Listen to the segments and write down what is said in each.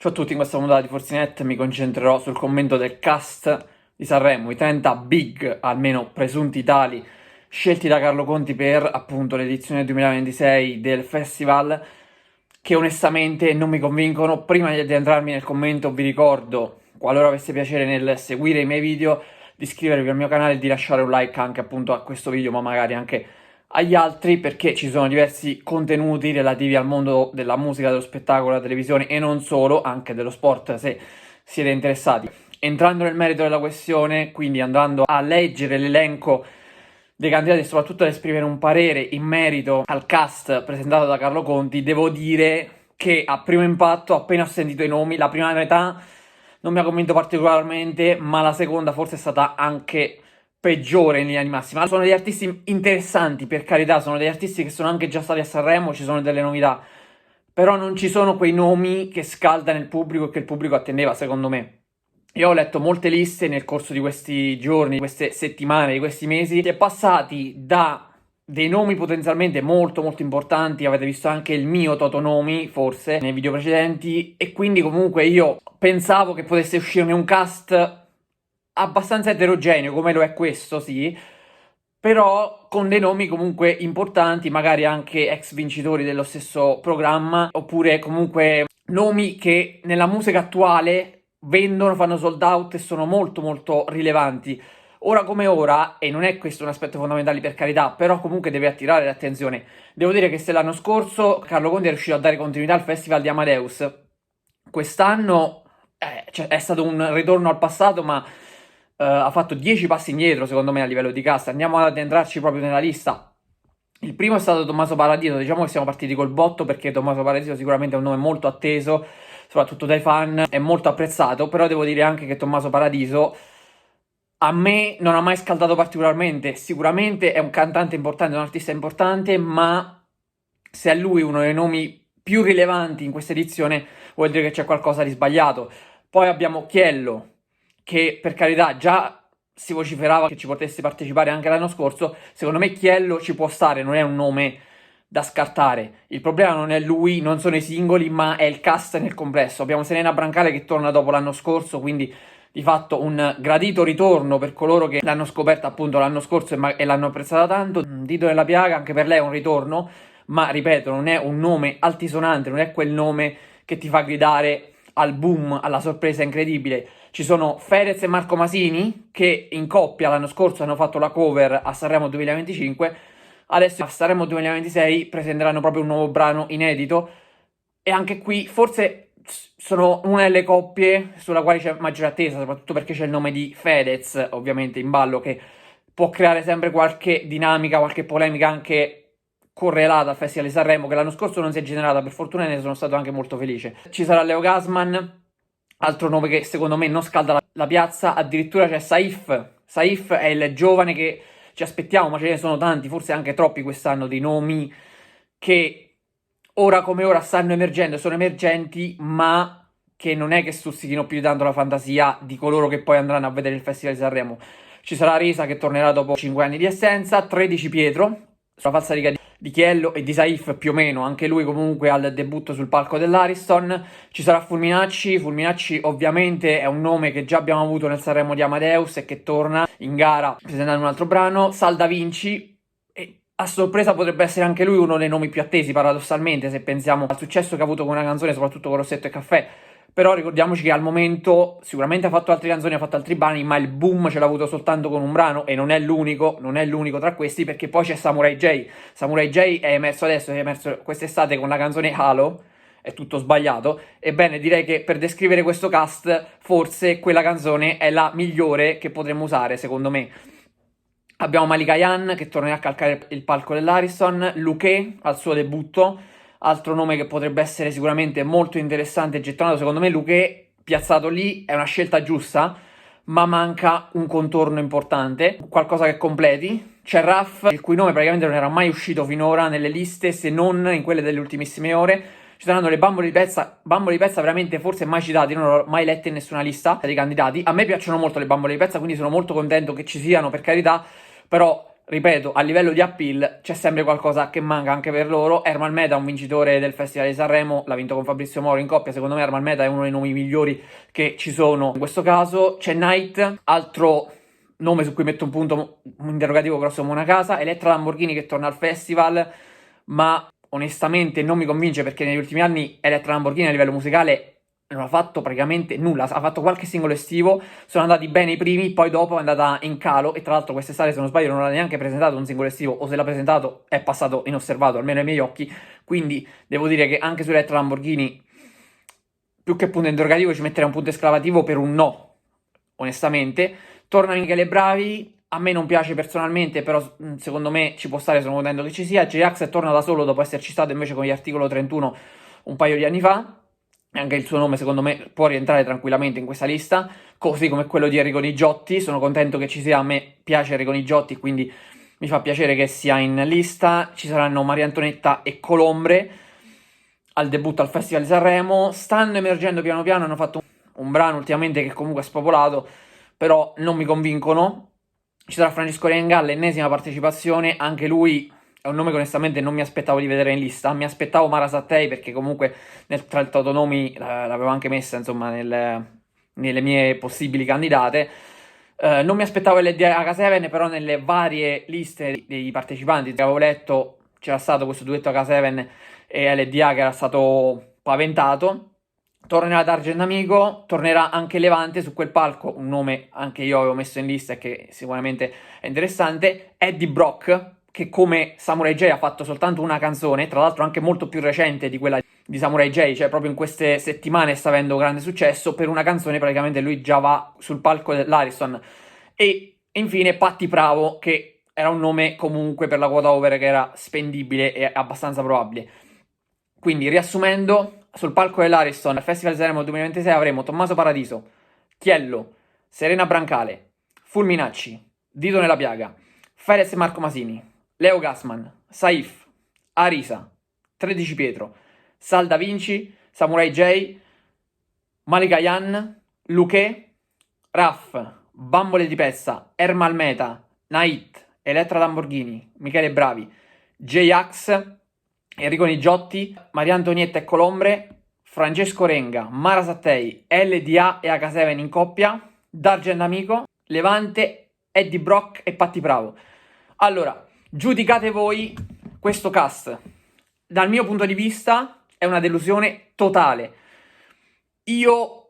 Ciao a tutti, in questa puntata di Forzinet mi concentrerò sul commento del cast di Sanremo, i 30 big, almeno presunti tali, scelti da Carlo Conti per appunto l'edizione 2026 del festival, che onestamente non mi convincono. Prima di addentrarmi nel commento vi ricordo, qualora avesse piacere nel seguire i miei video, di iscrivervi al mio canale e di lasciare un like anche appunto a questo video, ma magari anche agli altri, perché ci sono diversi contenuti relativi al mondo della musica, dello spettacolo, della televisione e non solo, anche dello sport se siete interessati. Entrando nel merito della questione, quindi andando a leggere l'elenco dei candidati e soprattutto ad esprimere un parere in merito al cast presentato da Carlo Conti, devo dire che a primo impatto, appena ho sentito i nomi, la prima metà non mi ha convinto particolarmente, ma la seconda forse è stata anche peggiore in linea di massima. Sono degli artisti interessanti, per carità, sono degli artisti che sono anche già stati a Sanremo, ci sono delle novità, però non ci sono quei nomi che scaldano il pubblico e che il pubblico attendeva, secondo me. Io ho letto molte liste nel corso di questi giorni, di queste settimane, di questi mesi, si è passati da dei nomi potenzialmente molto molto importanti, avete visto anche il mio Totonomi, forse, nei video precedenti, e quindi comunque io pensavo che potesse uscirne un cast abbastanza eterogeneo, come lo è questo, sì, però con dei nomi comunque importanti, magari anche ex vincitori dello stesso programma, oppure comunque nomi che nella musica attuale vendono, fanno sold out e sono molto molto rilevanti. Ora come ora, e non è questo un aspetto fondamentale per carità, però comunque deve attirare l'attenzione. Devo dire che se l'anno scorso Carlo Conti è riuscito a dare continuità al Festival di Amadeus, quest'anno è stato un ritorno al passato, ma ha fatto 10 passi indietro secondo me a livello di cast. Andiamo ad addentrarci proprio nella lista. Il primo è stato Tommaso Paradiso, diciamo che siamo partiti col botto perché Tommaso Paradiso sicuramente è un nome molto atteso, soprattutto dai fan, è molto apprezzato, però devo dire anche che Tommaso Paradiso a me non ha mai scaldato particolarmente. Sicuramente è un cantante importante, un artista importante, ma se è lui uno dei nomi più rilevanti in questa edizione vuol dire che c'è qualcosa di sbagliato. Poi abbiamo Chiello, che per carità già si vociferava che ci potesse partecipare anche l'anno scorso. Secondo me Chiello ci può stare, non è un nome da scartare. Il problema non è lui, non sono i singoli, ma è il cast nel complesso. Abbiamo Serena Brancale che torna dopo l'anno scorso, quindi di fatto un gradito ritorno per coloro che l'hanno scoperta appunto l'anno scorso e l'hanno apprezzata tanto. Dito nella piaga, anche per lei è un ritorno, ma ripeto, non è un nome altisonante, non è quel nome che ti fa gridare al boom, alla sorpresa incredibile. Ci sono Fedez e Marco Masini che in coppia l'anno scorso hanno fatto la cover a Sanremo 2025, adesso a Sanremo 2026 presenteranno proprio un nuovo brano inedito e anche qui forse sono una delle coppie sulla quale c'è maggiore attesa, soprattutto perché c'è il nome di Fedez ovviamente in ballo, che può creare sempre qualche dinamica, qualche polemica anche correlata al Festival di Sanremo, che l'anno scorso non si è generata, per fortuna, e ne sono stato anche molto felice. Ci sarà Leo Gasman, altro nome che secondo me non scalda la piazza, addirittura c'è Saif. Saif è il giovane che ci aspettiamo, ma ce ne sono tanti, forse anche troppi quest'anno, di nomi che ora come ora stanno emergendo, sono emergenti, ma che non è che stuzzichino più di tanto la fantasia di coloro che poi andranno a vedere il Festival di Sanremo. Ci sarà Risa che tornerà dopo 5 anni di assenza, 13 Pietro, sulla falsariga di Chiello e di Saif più o meno, anche lui comunque al debutto sul palco dell'Ariston. Ci sarà Fulminacci ovviamente è un nome che già abbiamo avuto nel Sanremo di Amadeus e che torna in gara presentando un altro brano. Sal Da Vinci, e a sorpresa potrebbe essere anche lui uno dei nomi più attesi paradossalmente, se pensiamo al successo che ha avuto con una canzone, soprattutto con Rossetto e Caffè. Però ricordiamoci che al momento sicuramente ha fatto altre canzoni, ha fatto altri brani, ma il boom ce l'ha avuto soltanto con un brano e non è l'unico tra questi, perché poi c'è Samurai J. Samurai J è emerso adesso, è emerso quest'estate con la canzone Halo, è tutto sbagliato. Ebbene, direi che per descrivere questo cast forse quella canzone è la migliore che potremmo usare, secondo me. Abbiamo Malika Yan che tornerà a calcare il palco dell'Ariston, Luché al suo debutto, altro nome che potrebbe essere sicuramente molto interessante e gettonato. Secondo me Luché piazzato lì è una scelta giusta, ma manca un contorno importante, qualcosa che completi. C'è Raff, il cui nome praticamente non era mai uscito finora nelle liste, se non in quelle delle ultimissime ore. Ci saranno le bambole di pezza veramente forse mai citati, non l'ho mai lette in nessuna lista dei candidati. A me piacciono molto le bambole di pezza, quindi sono molto contento che ci siano, per carità, però ripeto, a livello di appeal c'è sempre qualcosa che manca anche per loro. Ermal Meta, un vincitore del Festival di Sanremo, l'ha vinto con Fabrizio Moro in coppia. Secondo me Ermal Meta è uno dei nomi migliori che ci sono in questo caso. C'è Night, altro nome su cui metto un punto un interrogativo grosso come una casa. Elettra Lamborghini che torna al festival, ma onestamente non mi convince, perché negli ultimi anni Elettra Lamborghini a livello musicale non ha fatto praticamente nulla, ha fatto qualche singolo estivo, sono andati bene i primi, poi dopo è andata in calo, e tra l'altro quest'estate, se non sbaglio, non ha neanche presentato un singolo estivo, o se l'ha presentato è passato inosservato, almeno ai miei occhi. Quindi devo dire che anche su Elettra Lamborghini, più che punto interrogativo, ci metterei un punto esclamativo per un no, onestamente. Torna Michele Bravi, a me non piace personalmente, però secondo me ci può stare, sono contento che ci sia. J-Ax torna da solo dopo esserci stato invece con gli Articolo 31 un paio di anni fa. Anche il suo nome secondo me può rientrare tranquillamente in questa lista, così come quello di Enrico Nigiotti. Sono contento che ci sia, a me piace Enrico Nigiotti, quindi mi fa piacere che sia in lista. Ci saranno Maria Antonietta e Colombre al debutto al Festival di Sanremo. Stanno emergendo piano piano, hanno fatto un brano ultimamente che comunque è spopolato, però non mi convincono. Ci sarà Francesco Renga all'ennesima partecipazione, anche lui è un nome che onestamente non mi aspettavo di vedere in lista. Mi aspettavo Mara Sattei, perché comunque tra i nomi l'avevo anche messa, insomma, nelle mie possibili candidate. Non mi aspettavo LDA H7, però nelle varie liste dei partecipanti che avevo letto c'era stato questo duetto H7 e LDA che era stato paventato. Tornerà D'Argent Amico, tornerà anche Levante su quel palco, un nome anche io avevo messo in lista e che sicuramente è interessante. Eddie Brock, che come Samurai J ha fatto soltanto una canzone, tra l'altro anche molto più recente di quella di Samurai J, cioè proprio in queste settimane sta avendo grande successo. Per una canzone praticamente lui già va sul palco dell'Ariston. E infine Patti Bravo, che era un nome comunque per la quota over che era spendibile e abbastanza probabile. Quindi riassumendo, sul palco dell'Ariston al Festival di Sanremo 2026 avremo Tommaso Paradiso, Chiello, Serena Brancale, Fulminacci, Dito nella Piaga, Fedez e Marco Masini, Leo Gassman, Saif, Arisa, 13 Pietro, Sal Da Vinci, Samurai J, Malika Yan, Luque, Raff, Bambole di Pezza, Ermal Meta, Nait, Elettra Lamborghini, Michele Bravi, J-Ax, Enrico Nigiotti, Maria Antonietta e Colombre, Francesco Renga, Mara Sattei, LDA e H7 in coppia, D'Argent Amico, Levante, Eddie Brock e Patti Bravo. Allora, giudicate voi questo cast. Dal mio punto di vista è una delusione totale. Io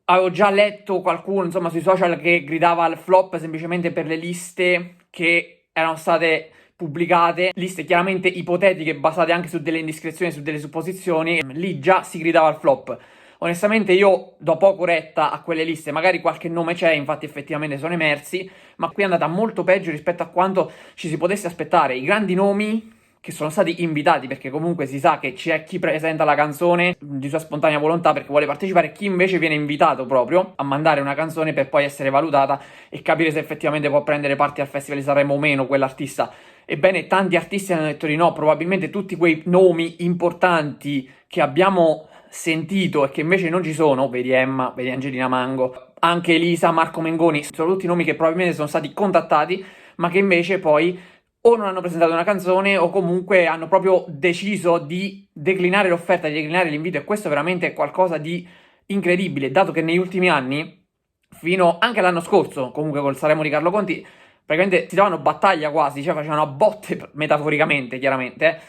avevo già letto qualcuno, insomma, sui social che gridava al flop semplicemente per le liste che erano state pubblicate, liste chiaramente ipotetiche basate anche su delle indiscrezioni, su delle supposizioni. Lì già si gridava al flop. Onestamente io do poco retta a quelle liste, magari qualche nome c'è, infatti effettivamente sono emersi, ma qui è andata molto peggio rispetto a quanto ci si potesse aspettare. I grandi nomi che sono stati invitati, perché comunque si sa che c'è chi presenta la canzone di sua spontanea volontà perché vuole partecipare, chi invece viene invitato proprio a mandare una canzone per poi essere valutata e capire se effettivamente può prendere parte al Festival di Sanremo o meno quell'artista. Ebbene, tanti artisti hanno detto di no, probabilmente tutti quei nomi importanti che abbiamo sentito e che invece non ci sono, vedi Emma, vedi Angelina Mango, anche Elisa, Marco Mengoni, sono tutti nomi che probabilmente sono stati contattati, ma che invece poi o non hanno presentato una canzone o comunque hanno proprio deciso di declinare l'offerta, di declinare l'invito, e questo veramente è qualcosa di incredibile, dato che negli ultimi anni, fino anche all'anno scorso, comunque col Sanremo di Carlo Conti, praticamente si davano battaglia quasi, cioè facevano a botte, metaforicamente, chiaramente,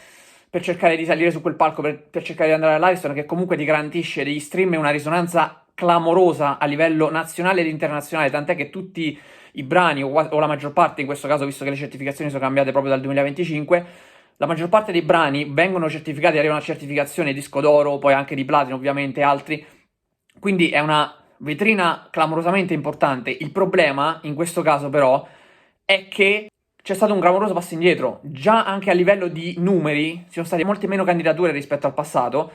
per cercare di salire su quel palco, per cercare di andare all'Ariston, che comunque ti garantisce degli stream e una risonanza clamorosa a livello nazionale ed internazionale, tant'è che tutti i brani, o la maggior parte in questo caso, visto che le certificazioni sono cambiate proprio dal 2025, la maggior parte dei brani vengono certificati, arrivano a certificazione disco d'oro, poi anche di platino ovviamente, altri, quindi è una vetrina clamorosamente importante. Il problema, in questo caso però, è che c'è stato un clamoroso passo indietro. Già anche a livello di numeri ci sono state molte meno candidature rispetto al passato.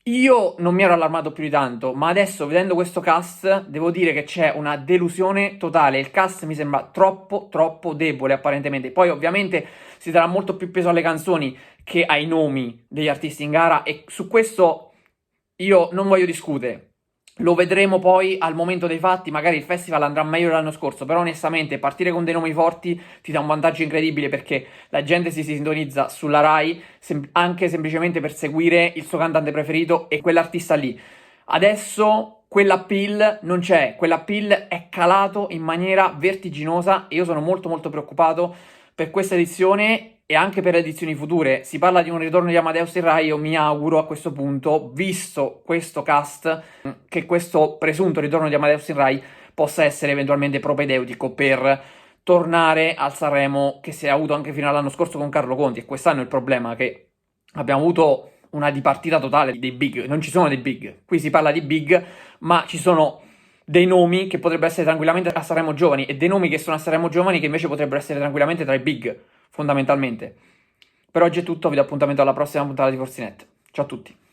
Io non mi ero allarmato più di tanto, ma adesso vedendo questo cast devo dire che c'è una delusione totale. Il cast mi sembra troppo debole apparentemente. Poi ovviamente si darà molto più peso alle canzoni che ai nomi degli artisti in gara, e su questo io non voglio discutere. Lo vedremo poi al momento dei fatti, magari il festival andrà meglio dell'anno scorso, però onestamente partire con dei nomi forti ti dà un vantaggio incredibile perché la gente si sintonizza sulla Rai anche semplicemente per seguire il suo cantante preferito e quell'artista lì. Adesso quell'appeal non c'è, quell'appeal è calato in maniera vertiginosa e io sono molto molto preoccupato per questa edizione e anche per le edizioni future. Si parla di un ritorno di Amadeus in Rai, io mi auguro a questo punto, visto questo cast, che questo presunto ritorno di Amadeus in Rai possa essere eventualmente propedeutico per tornare al Sanremo che si è avuto anche fino all'anno scorso con Carlo Conti. E quest'anno il problema è che abbiamo avuto una dipartita totale dei big, non ci sono dei big, qui si parla di big, ma ci sono dei nomi che potrebbero essere tranquillamente a Sanremo Giovani e dei nomi che sono a Sanremo Giovani che invece potrebbero essere tranquillamente tra i big, fondamentalmente. Per oggi è tutto, vi do appuntamento alla prossima puntata di Forzinet. Ciao a tutti.